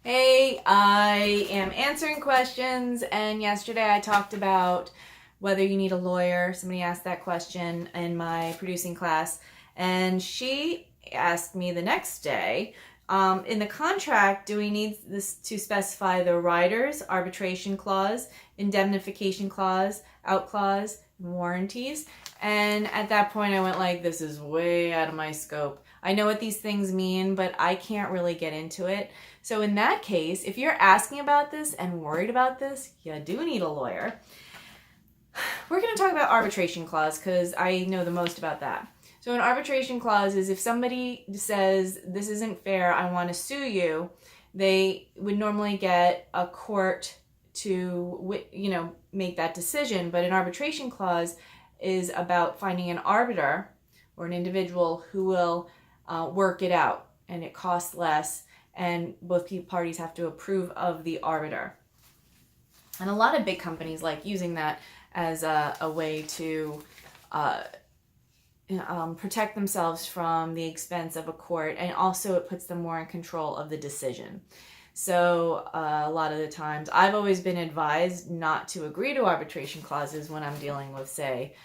Hey, I am answering questions, and yesterday I talked about whether you need a lawyer. Somebody asked that question in my producing class, and she asked me the next day, in the contract, do we need this to specify the riders, arbitration clause, indemnification clause, out clause, and warranties? And at that point I went like, this is way out of my scope. I know what these things mean, but I can't really get into it. So in that case, if you're asking about this and worried about this, you do need a lawyer. We're going to talk about arbitration clause because I know the most about that. So an arbitration clause is if somebody says, this isn't fair, I want to sue you, they would normally get a court to, make that decision. But an arbitration clause is about finding an arbiter or an individual who will work it out, and it costs less, and both parties have to approve of the arbiter. And a lot of big companies like using that as a way to protect themselves from the expense of a court, and also it puts them more in control of the decision. So a lot of the times I've always been advised not to agree to arbitration clauses when I'm dealing with, say,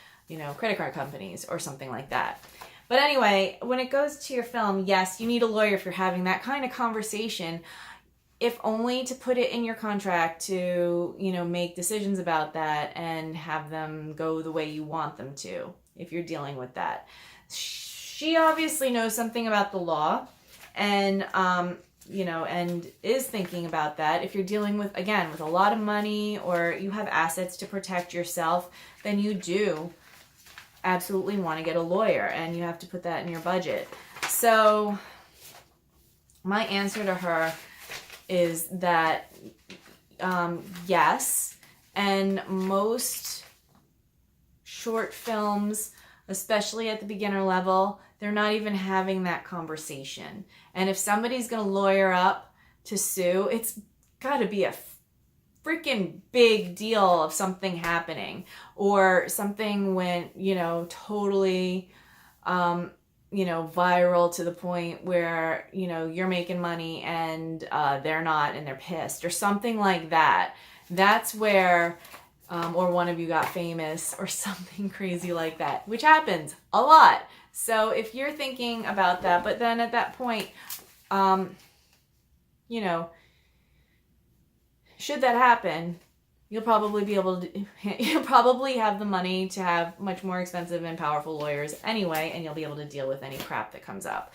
credit card companies or something like that. But anyway, when it goes to your film, yes, you need a lawyer if you're having that kind of conversation, if only to put it in your contract to, make decisions about that and have them go the way you want them to, if you're dealing with that. She obviously knows something about the law and, and is thinking about that. If you're dealing with, again, with a lot of money or you have assets to protect yourself, then you do absolutely want to get a lawyer, and you have to put that in your budget. So my answer to her is that yes, and most short films, especially at the beginner level, they're not even having that conversation. And if somebody's going to lawyer up to sue, it's got to be a freaking big deal of something happening, or something went, totally, viral to the point where, you're making money and they're not, and they're pissed, or something like that. That's where, or one of you got famous or something crazy like that, which happens a lot. So if you're thinking about that, but then at that point, should that happen, you'll probably have the money to have much more expensive and powerful lawyers anyway, and you'll be able to deal with any crap that comes up.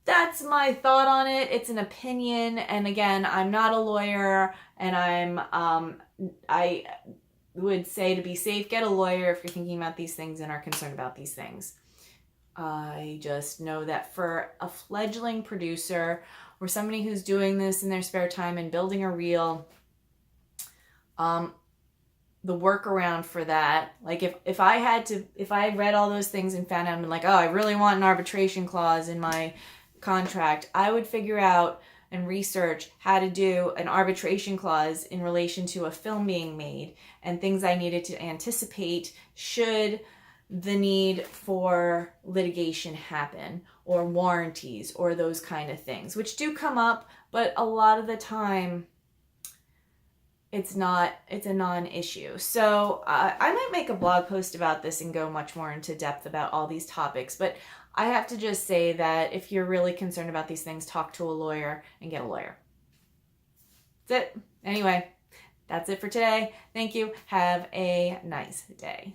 That's my thought on it. It's an opinion, and again, I'm not a lawyer, and I would say, to be safe, get a lawyer if you're thinking about these things and are concerned about these things. I just know that for a fledgling producer or somebody who's doing this in their spare time and building a reel, the workaround for that, like if I read all those things and found out and like, oh, I really want an arbitration clause in my contract, I would figure out and research how to do an arbitration clause in relation to a film being made, and things I needed to anticipate should the need for litigation happen, or warranties, or those kind of things, which do come up, but a lot of the time it's a non-issue. So I might make a blog post about this and go much more into depth about all these topics, but I have to just say that if you're really concerned about these things, talk to a lawyer and get a lawyer. That's it. Anyway, that's it for today. Thank you. Have a nice day.